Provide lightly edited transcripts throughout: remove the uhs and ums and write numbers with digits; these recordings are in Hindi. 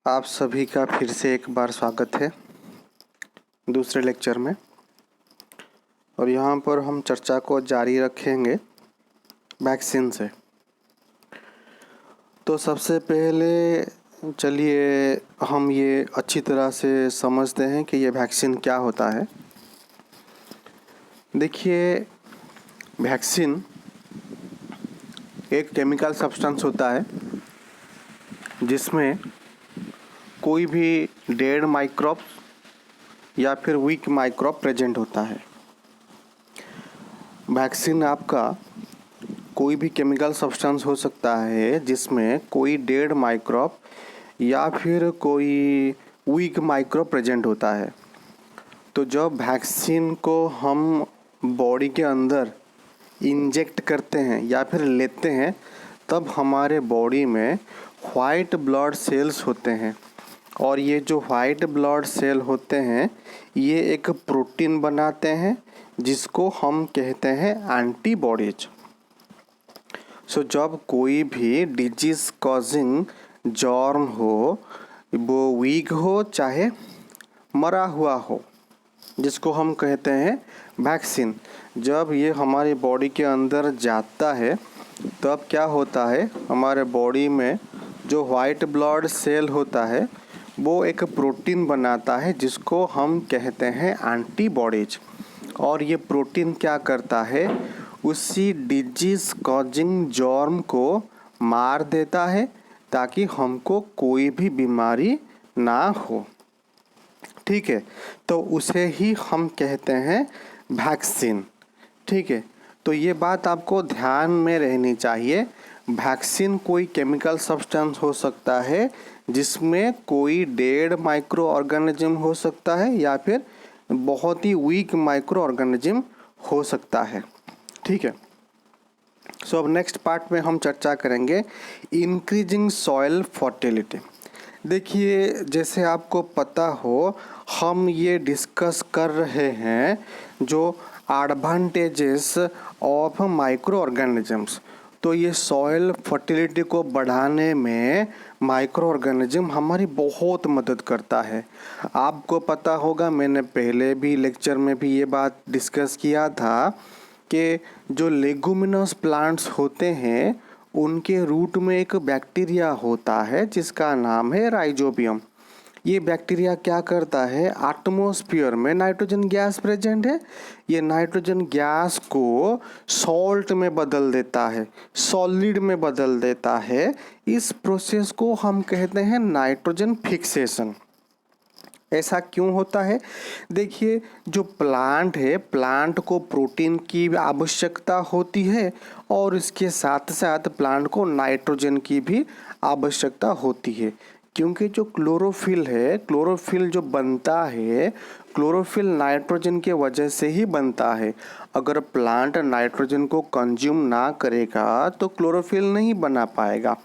आप सभी का फिर से एक बार स्वागत है दूसरे लेक्चर में। और यहाँ पर हम चर्चा को जारी रखेंगे वैक्सीन से। तो सबसे पहले चलिए हम ये अच्छी तरह से समझते हैं कि ये वैक्सीन क्या होता है। देखिए, वैक्सीन एक केमिकल सब्सटेंस होता है जिसमें कोई भी डेड माइक्रोब या फिर वीक माइक्रोब प्रेजेंट होता है। वैक्सीन आपका कोई भी केमिकल सब्सटेंस हो सकता है जिसमें कोई डेड माइक्रोब या फिर कोई वीक माइक्रोब प्रेजेंट होता है। तो जब वैक्सीन को हम बॉडी के अंदर इंजेक्ट करते हैं या फिर लेते हैं तब हमारे बॉडी में वाइट ब्लड सेल्स होते हैं। और ये जो वाइट ब्लड सेल होते हैं ये एक प्रोटीन बनाते हैं जिसको हम कहते हैं एंटीबॉडीज। सो जब कोई भी डिजीज कॉजिंग जर्म हो, वो वीक हो चाहे मरा हुआ हो, जिसको हम कहते हैं वैक्सीन, जब ये हमारी बॉडी के अंदर जाता है तब क्या होता है, हमारे बॉडी में जो वाइट ब्लड सेल होता है वो एक प्रोटीन बनाता है जिसको हम कहते हैं एंटीबॉडीज। और ये प्रोटीन क्या करता है, उसी डिजीज कॉजिंग जर्म को मार देता है ताकि हमको कोई भी बीमारी ना हो। ठीक है, तो उसे ही हम कहते हैं वैक्सीन। ठीक है, तो ये बात आपको ध्यान में रहनी चाहिए। वैक्सीन कोई केमिकल सब्सटेंस हो सकता है जिसमें कोई डेड माइक्रो ऑर्गेनिज्म हो सकता है या फिर बहुत ही वीक माइक्रो ऑर्गेनिज्म हो सकता है। ठीक है, सो अब नेक्स्ट पार्ट में हम चर्चा करेंगे इंक्रीजिंग सॉइल फर्टिलिटी। देखिए, जैसे आपको पता हो हम ये डिस्कस कर रहे हैं जो एडवांटेजेस ऑफ माइक्रो ऑर्गेनिजम्स। तो ये सॉइल फर्टिलिटी को बढ़ाने में माइक्रो ऑर्गेनिज्म हमारी बहुत मदद करता है। आपको पता होगा, मैंने पहले भी लेक्चर में भी ये बात डिस्कस किया था कि जो लेगुमिनस प्लांट्स होते हैं उनके रूट में एक बैक्टीरिया होता है जिसका नाम है राइजोबियम। ये बैक्टीरिया क्या करता है, एटमॉस्फेयर में नाइट्रोजन गैस प्रेजेंट है, ये नाइट्रोजन गैस को सॉल्ट में बदल देता है, सॉलिड में बदल देता है। इस प्रोसेस को हम कहते हैं नाइट्रोजन फिक्सेशन। ऐसा क्यों होता है? देखिए, जो प्लांट है, प्लांट को प्रोटीन की आवश्यकता होती है और इसके साथ साथ प्लांट को नाइट्रोजन की भी आवश्यकता होती है, क्योंकि जो क्लोरोफिल है, क्लोरोफिल जो बनता है, क्लोरोफिल नाइट्रोजन के वजह से ही बनता है। अगर प्लांट नाइट्रोजन को कंज्यूम ना करेगा तो क्लोरोफिल नहीं बना पाएगा।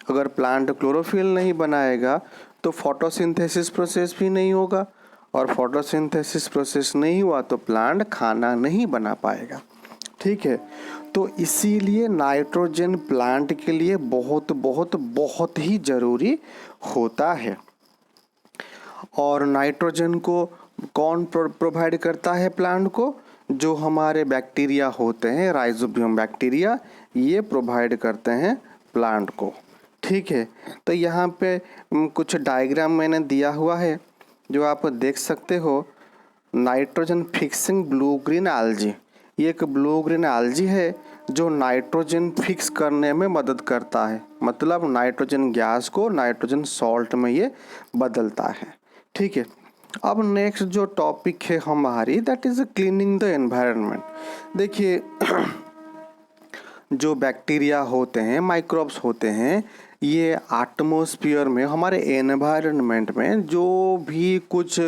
अगर प्लांट क्लोरोफिल नहीं बनाएगा तो फोटोसिंथेसिस प्रोसेस भी नहीं होगा, और फोटोसिंथेसिस प्रोसेस नहीं हुआ तो प्लांट खाना नहीं बना पाएगा। ठीक है, तो इसीलिए नाइट्रोजन प्लांट के लिए बहुत बहुत बहुत ही ज़रूरी होता है। और नाइट्रोजन को कौन प्रोवाइड करता है प्लांट को? जो हमारे बैक्टीरिया होते हैं, राइजोबियम बैक्टीरिया, ये प्रोवाइड करते हैं प्लांट को। ठीक है, तो यहाँ पे कुछ डायग्राम मैंने दिया हुआ है जो आप देख सकते हो। Nitrogen fixing blue green algae, ये एक ब्लू ग्रीन एल्जी है जो नाइट्रोजन फिक्स करने में मदद करता है, मतलब नाइट्रोजन गैस को नाइट्रोजन सॉल्ट में ये बदलता है। ठीक है, अब नेक्स्ट जो टॉपिक है हमारी, that is cleaning the environment. देखिए, जो बैक्टीरिया होते हैं, माइक्रोब्स होते हैं, ये एटमॉस्फेयर में, हमारे एनवायरनमेंट में जो भी कुछ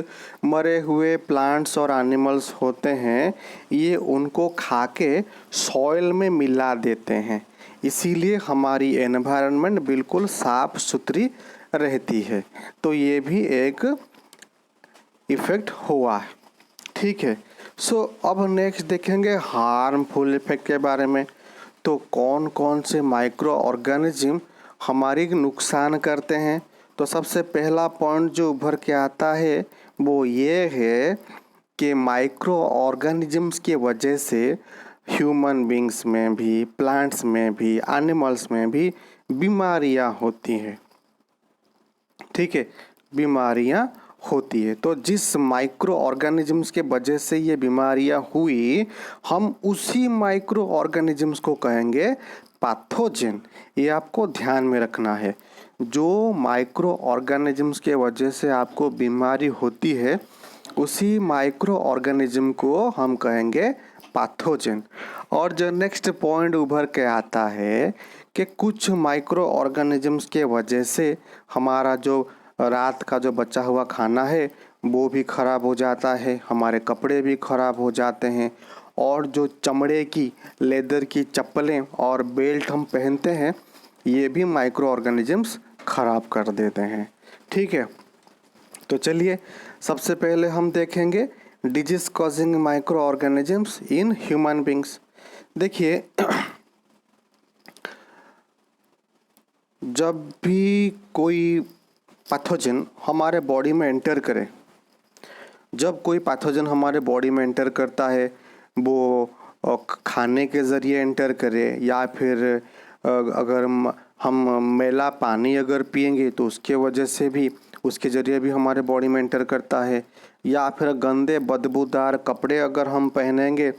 मरे हुए प्लांट्स और एनिमल्स होते हैं ये उनको खा के सॉइल में मिला देते हैं। इसीलिए हमारी एनवायरनमेंट बिल्कुल साफ सुथरी रहती है। तो ये भी एक इफ़ेक्ट हुआ है। ठीक है, सो अब नेक्स्ट देखेंगे हार्मफुल इफ़ेक्ट के बारे में। तो कौन कौन से माइक्रो ऑर्गेनिज्म हमारी नुकसान करते हैं? तो सबसे पहला पॉइंट जो उभर के आता है वो ये है कि माइक्रो ऑर्गेनिजम्स की वजह से ह्यूमन बींग्स में भी, प्लांट्स में भी, एनिमल्स में भी बीमारियां होती हैं। ठीक है, बीमारियां होती है। तो जिस माइक्रो ऑर्गेनिजम्स के वजह से ये बीमारियां हुई, हम उसी माइक्रो ऑर्गेनिजम्स को कहेंगे पैथोजन। ये आपको ध्यान में रखना है। जो माइक्रो ऑर्गेनिजम्स के वजह से आपको बीमारी होती है, उसी माइक्रो ऑर्गेनिज्म को हम कहेंगे पैथोजन। और जो नेक्स्ट पॉइंट उभर के आता है कि कुछ माइक्रो ऑर्गेनिजम्स के वजह से हमारा जो रात का जो बचा हुआ खाना है वो भी ख़राब हो जाता है, हमारे कपड़े भी ख़राब हो जाते हैं, और जो चमड़े की, लेदर की चप्पलें और बेल्ट हम पहनते हैं, ये भी माइक्रो ऑर्गेनिजम्स ख़राब कर देते हैं। ठीक है, तो चलिए सबसे पहले हम देखेंगे disease causing micro organisms in human beings. देखिए, जब भी कोई पैथोजन हमारे बॉडी में एंटर करे, जब कोई पैथोजन हमारे बॉडी में एंटर करता है, वो खाने के ज़रिए एंटर करे, या फिर अगर हम मैला पानी अगर पिएंगे तो उसके वजह से भी, उसके ज़रिए भी हमारे बॉडी में एंटर करता है, या फिर गंदे बदबूदार कपड़े अगर हम पहनेंगे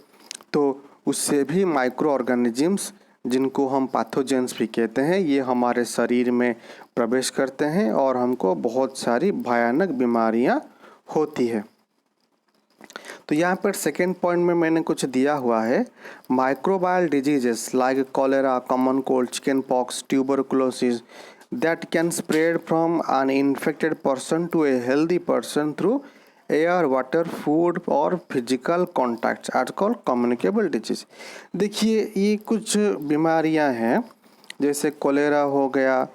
तो उससे भी माइक्रो ऑर्गेनिजम्स, जिनको हम पैथोजेंस भी कहते हैं, ये हमारे शरीर में प्रवेश करते हैं और हमको बहुत सारी भयानक बीमारियां होती है। तो यहाँ पर सेकेंड पॉइंट में मैंने कुछ दिया हुआ है, microbial diseases like cholera, common cold, chicken pox, tuberculosis that can spread from an infected person to a healthy person through air, water, food और physical contacts are called communicable disease. देखिए, ये कुछ बीमारियां हैं जैसे कोलेरा हो गया,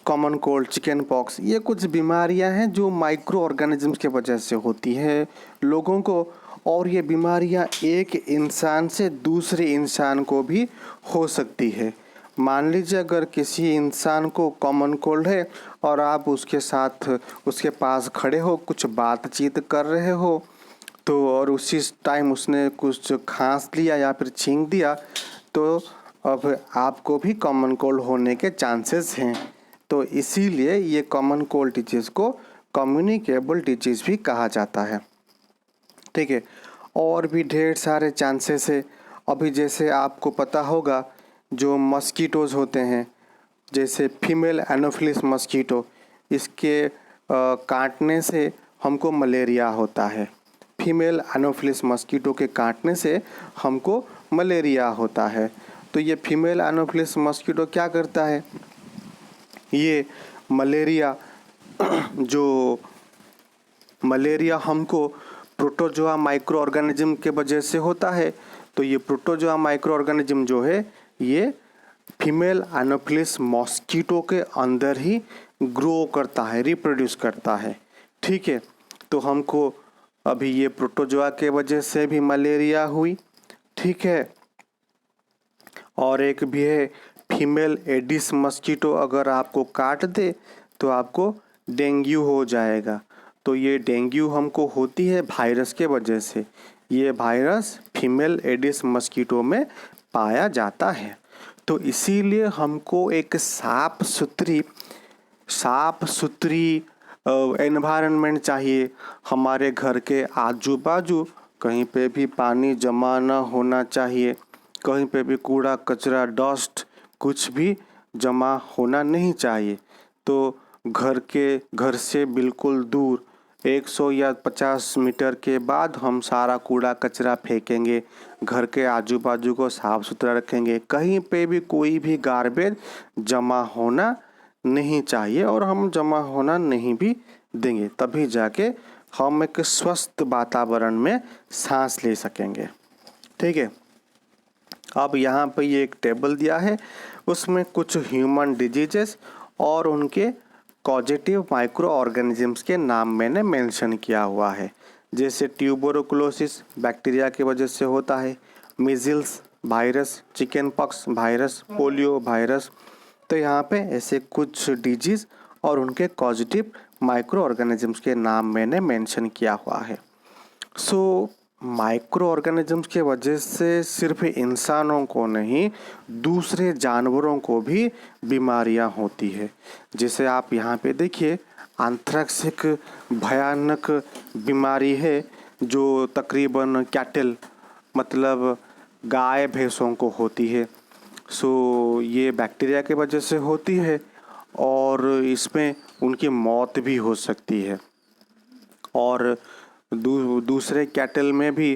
कॉमन कोल्ड, चिकन पॉक्स, ये कुछ बीमारियां हैं जो माइक्रो ऑर्गेनिजम्स के वजह से होती है लोगों को, और ये बीमारियां एक इंसान से दूसरे इंसान को भी हो सकती है। मान लीजिए अगर किसी इंसान को कॉमन कोल्ड है और आप उसके साथ, उसके पास खड़े हो, कुछ बातचीत कर रहे हो, तो और उसी टाइम उसने कुछ खांस लिया या फिर छींक दिया, तो अब आपको भी कॉमन कोल्ड होने के चांसेस हैं। तो इसीलिए ये कॉमन कोल्ड डिजीज़ को कम्युनिकेबल डिजीज़ भी कहा जाता है। ठीक है, और भी ढेर सारे चांसेस है। अभी जैसे आपको पता होगा, जो मस्कीटोज़ होते हैं, जैसे फीमेल एनोफिलिस मस्कीटो, इसके काटने से हमको मलेरिया होता है। फीमेल एनोफिलिस मस्कीटो के काटने से हमको मलेरिया होता है। तो ये फीमेल एनोफिलिस मस्कीटो क्या करता है, ये मलेरिया जो मलेरिया हमको प्रोटोजोआ माइक्रो ऑर्गेनिज्म के वजह से होता है। तो ये प्रोटोजोआ माइक्रो ऑर्गेनिज्म जो है, ये फीमेल एनोफिलिस मॉस्किटो के अंदर ही ग्रो करता है, रिप्रोड्यूस करता है। ठीक है, तो हमको अभी ये प्रोटोजोआ के वजह से भी मलेरिया हुई। ठीक है, और एक भी है फीमेल एडिस मस्कीटो, अगर आपको काट दे तो आपको डेंगू हो जाएगा। तो ये डेंगू हमको होती है वायरस के वजह से। ये वायरस फीमेल एडिस मस्कीटो में पाया जाता है। तो इसीलिए हमको एक साफ सुथरी एनवायरनमेंट चाहिए। हमारे घर के आजू बाजू कहीं पे भी पानी जमा ना होना चाहिए, कहीं पे भी कूड़ा कचरा, डस्ट कुछ भी जमा होना नहीं चाहिए। तो घर से बिल्कुल दूर 100 या 50 मीटर के बाद हम सारा कूड़ा कचरा फेंकेंगे, घर के आजू बाजू को साफ़ सुथरा रखेंगे, कहीं पे भी कोई भी गार्बेज जमा होना नहीं चाहिए, और हम जमा होना नहीं भी देंगे, तभी जाके हम एक स्वस्थ वातावरण में सांस ले सकेंगे। ठीक है, अब यहाँ पे ये एक टेबल दिया है, उसमें कुछ ह्यूमन डिजीजेस और उनके कॉजेटिव माइक्रो ऑर्गेनिजम्स के नाम मैंने मेंशन किया हुआ है। जैसे ट्यूबरकुलोसिस बैक्टीरिया की वजह से होता है, measles virus, chicken pox virus, polio virus, तो यहाँ पे ऐसे कुछ डिजीज़ और उनके कॉजेटिव माइक्रो ऑर्गेनिजम्स के नाम मैंने मेंशन किया हुआ है। सो माइक्रो ऑर्गेनिजम्स के वजह से सिर्फ इंसानों को नहीं, दूसरे जानवरों को भी बीमारियां होती है। जैसे आप यहाँ पे देखिए, एंथ्रेक्स एक भयानक बीमारी है जो तकरीबन कैटल मतलब गाय भैंसों को होती है। सो ये बैक्टीरिया के वजह से होती है और इसमें उनकी मौत भी हो सकती है। और दूसरे कैटल में भी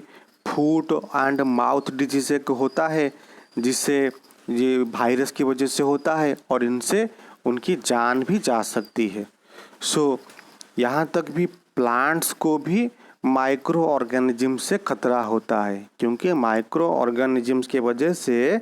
फूट एंड माउथ डिजीज एक होता है जिससे ये वायरस की वजह से होता है और इनसे उनकी जान भी जा सकती है। सो यहाँ तक भी प्लांट्स को भी माइक्रो ऑर्गेनिज्म से खतरा होता है, क्योंकि माइक्रो ऑर्गेनिजम्स के वजह से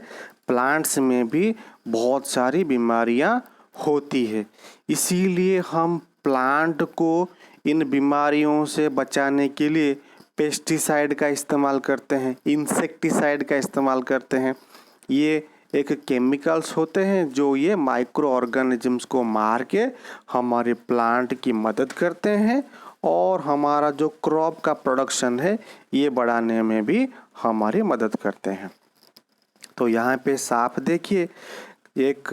प्लांट्स में भी बहुत सारी बीमारियाँ होती है। इसीलिए हम प्लांट को इन बीमारियों से बचाने के लिए पेस्टिसाइड का इस्तेमाल करते हैं, इंसेक्टिसाइड का इस्तेमाल करते हैं। ये एक केमिकल्स होते हैं जो ये माइक्रो ऑर्गेनिजम्स को मार के हमारे प्लांट की मदद करते हैं और हमारा जो क्रॉप का प्रोडक्शन है ये बढ़ाने में भी हमारी मदद करते हैं। तो यहाँ पे साफ देखिए, एक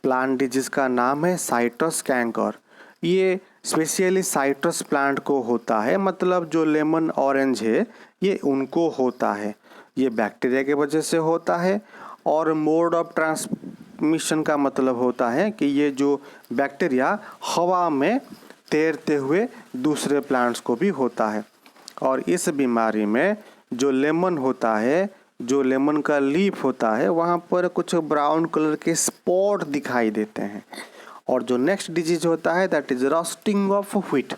प्लांट डिजीज का नाम है साइट्रस कैंकर। ये स्पेशली साइट्रस प्लांट को होता है, मतलब जो लेमन ऑरेंज है ये उनको होता है। ये बैक्टीरिया के वजह से होता है और मोड ऑफ ट्रांसमिशन का मतलब होता है कि ये जो बैक्टीरिया हवा में तैरते हुए दूसरे प्लांट्स को भी होता है। और इस बीमारी में जो लेमन होता है, जो लेमन का लीफ होता है, वहाँ पर कुछ ब्राउन कलर के स्पॉट दिखाई देते हैं। और जो नेक्स्ट डिजीज होता है that is rusting of wheat.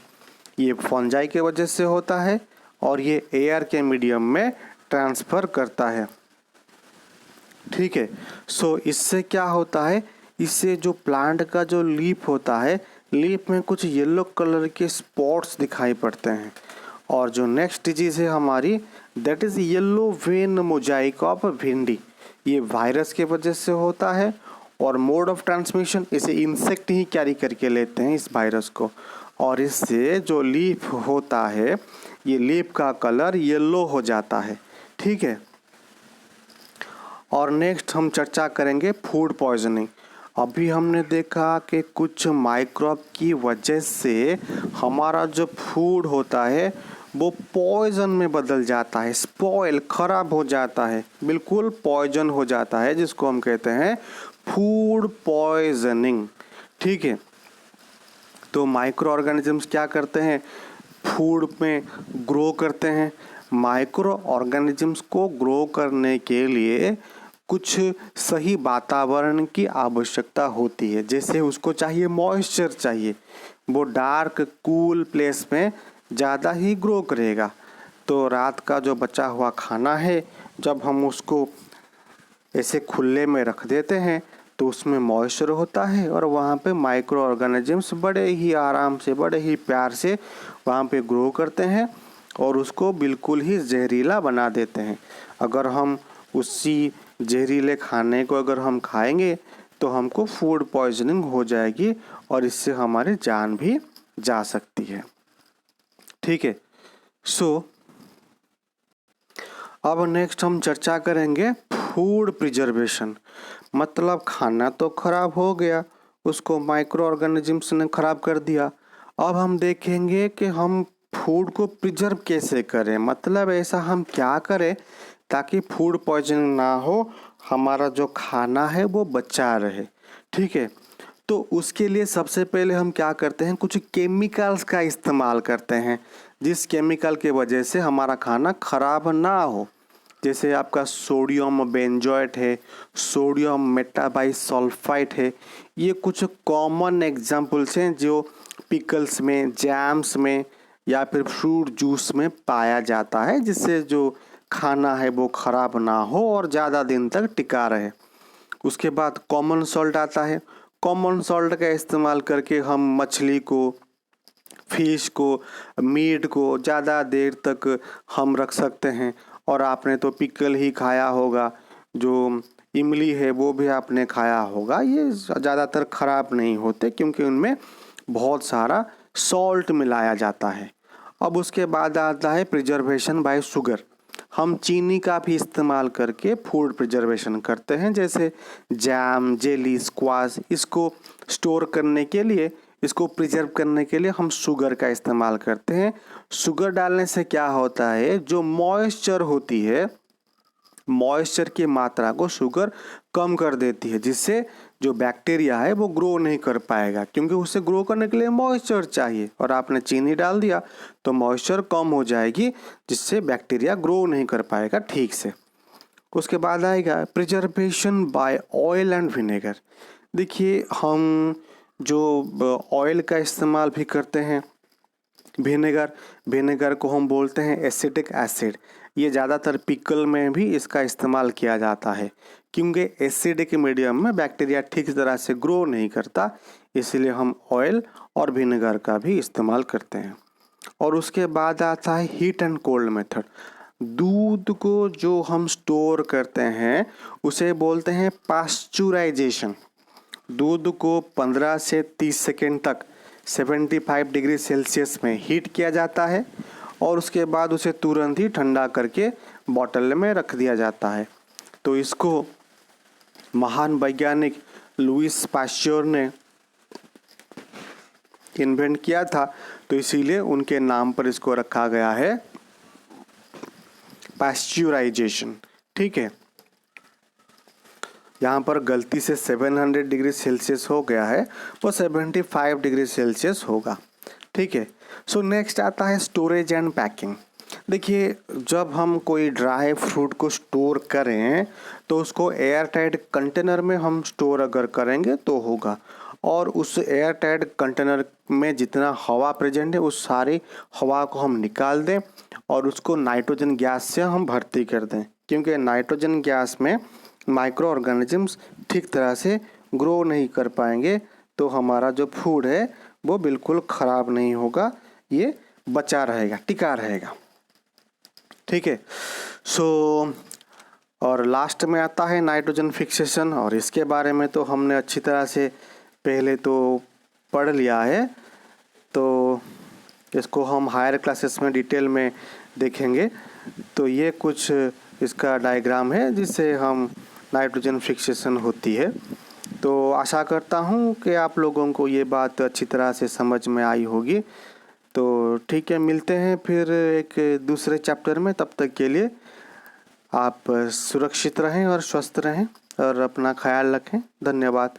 ये फंजाई के वजह से होता है और ये एयर के मीडियम में ट्रांसफ़र करता है। ठीक है। सो इससे क्या होता है, इससे जो प्लांट का जो लीफ होता है, लीफ में कुछ येलो कलर के स्पॉट्स दिखाई पड़ते हैं। और जो नेक्स्ट डिजीज़ है हमारी that is yellow vein Mosaic of भिंडी। ये वायरस के वजह से होता है और मोड ऑफ ट्रांसमिशन इसे इंसेक्ट ही कैरी करके लेते हैं इस वायरस को। और इससे जो लीफ होता है, ये लीफ का कलर येलो हो जाता है। ठीक है। और नेक्स्ट हम चर्चा करेंगे फूड पॉइजनिंग। अभी हमने देखा कि कुछ माइक्रोब की वजह से हमारा जो फूड होता है वो पॉइजन में बदल जाता है, स्पॉइल खराब हो जाता है, बिल्कुल पॉइजन हो जाता है, जिसको हम कहते हैं फूड पॉइजनिंग। ठीक है। तो माइक्रो ऑर्गेनिजम्स क्या करते हैं, फूड में ग्रो करते हैं। माइक्रो ऑर्गेनिजम्स को ग्रो करने के लिए कुछ सही वातावरण की आवश्यकता होती है। जैसे उसको चाहिए मॉइस्चर चाहिए, वो डार्क कूल प्लेस में ज़्यादा ही ग्रो करेगा। तो रात का जो बचा हुआ खाना है, जब हम उसको ऐसे खुले में रख देते हैं तो उसमें मॉइस्चर होता है और वहाँ पे माइक्रो ऑर्गेनिजम्स बड़े ही आराम से, बड़े ही प्यार से वहाँ पे ग्रो करते हैं और उसको बिल्कुल ही जहरीला बना देते हैं। अगर हम उसी जहरीले खाने को अगर हम खाएंगे तो हमको फूड पॉइजनिंग हो जाएगी और इससे हमारी जान भी जा सकती है। ठीक है। सो अब नेक्स्ट हम चर्चा करेंगे फूड प्रिजर्वेशन। मतलब खाना तो खराब हो गया, उसको माइक्रो ऑर्गेनिजम्स ने खराब कर दिया। अब हम देखेंगे कि हम फूड को प्रिजर्व कैसे करें, मतलब ऐसा हम क्या करें ताकि फूड पॉइजनिंग ना हो, हमारा जो खाना है वो बचा रहे। ठीक है। तो उसके लिए सबसे पहले हम क्या करते हैं, कुछ केमिकल्स का इस्तेमाल करते हैं जिस केमिकल के वजह से हमारा खाना खराब ना हो। जैसे आपका सोडियम बेंजोएट है, सोडियम मेटाबाइसल्फाइट है। ये कुछ कॉमन एग्जाम्पल्स हैं जो पिकल्स में, जैम्स में या फिर फ्रूट जूस में पाया जाता है, जिससे जो खाना है वो ख़राब ना हो और ज़्यादा दिन तक टिका रहे। उसके बाद कॉमन सॉल्ट आता है। कॉमन सॉल्ट का इस्तेमाल करके हम मछली को, फिश को, मीट को ज़्यादा देर तक हम रख सकते हैं। और आपने तो पिकल ही खाया होगा जो इमली है वो भी आपने खाया होगा, ये ज़्यादातर ख़राब नहीं होते क्योंकि उनमें बहुत सारा सॉल्ट मिलाया जाता है। अब उसके बाद आता है प्रिजर्वेशन बाय शुगर। हम चीनी का भी इस्तेमाल करके फूड प्रिजर्वेशन करते हैं, जैसे जैम, जेली, स्क्वाश। इसको स्टोर करने के लिए, इसको प्रिजर्व करने के लिए हम शुगर का इस्तेमाल करते हैं। शुगर डालने से क्या होता है, जो मॉइस्चर होती है, मॉइस्चर की मात्रा को शुगर कम कर देती है, जिससे जो बैक्टीरिया है वो ग्रो नहीं कर पाएगा, क्योंकि उसे ग्रो करने के लिए मॉइस्चर चाहिए। और आपने चीनी डाल दिया तो मॉइस्चर कम हो जाएगी, जिससे बैक्टीरिया ग्रो नहीं कर पाएगा ठीक से। उसके बाद आएगा preservation by oil and vinegar. देखिए, हम जो ऑयल का इस्तेमाल भी करते हैं, विनेगर को हम बोलते हैं एसिटिक एसिड। ये ज़्यादातर पिकल में भी इसका इस्तेमाल किया जाता है, क्योंकि एसिडिक मीडियम में बैक्टीरिया ठीक तरह से ग्रो नहीं करता, इसलिए हम ऑयल और विनेगर का भी इस्तेमाल करते हैं। और उसके बाद आता है हीट एंड कोल्ड मेथड। दूध को जो हम स्टोर करते हैं उसे बोलते हैं पास्चुराइजेशन। दूध को 15 से 30 सेकेंड तक 75 डिग्री सेल्सियस में हीट किया जाता है और उसके बाद उसे तुरंत ही ठंडा करके बॉटल में रख दिया जाता है। तो इसको महान वैज्ञानिक लुईस पाश्चर ने इन्वेंट किया था, तो इसीलिए उनके नाम पर इसको रखा गया है पास्चुराइजेशन। ठीक है, यहाँ पर गलती से 700 डिग्री सेल्सियस हो गया है, वो 75 डिग्री सेल्सियस होगा। ठीक है। सो नेक्स्ट आता है स्टोरेज एंड पैकिंग। देखिए, जब हम कोई ड्राई फ्रूट को स्टोर करें तो उसको एयर टाइट कंटेनर में हम स्टोर अगर करेंगे तो होगा, और उस एयर टाइट कंटेनर में जितना हवा प्रेजेंट है उस सारी हवा को हम निकाल दें और उसको नाइट्रोजन गैस से हम भर्ती कर दें, क्योंकि नाइट्रोजन गैस में माइक्रो ऑर्गेनिजम्स ठीक तरह से ग्रो नहीं कर पाएंगे, तो हमारा जो फूड है वो बिल्कुल ख़राब नहीं होगा, ये बचा रहेगा, टिका रहेगा। ठीक है। सो और लास्ट में आता है नाइट्रोजन फिक्सेशन, और इसके बारे में तो हमने अच्छी तरह से पहले तो पढ़ लिया है, तो इसको हम हायर क्लासेस में डिटेल में देखेंगे। तो ये कुछ इसका डायग्राम है जिससे हम नाइट्रोजन फिक्सेशन होती है। तो आशा करता हूँ कि आप लोगों को ये बात अच्छी तरह से समझ में आई होगी। तो ठीक है, मिलते हैं फिर एक दूसरे चैप्टर में। तब तक के लिए आप सुरक्षित रहें और स्वस्थ रहें और अपना ख्याल रखें। धन्यवाद।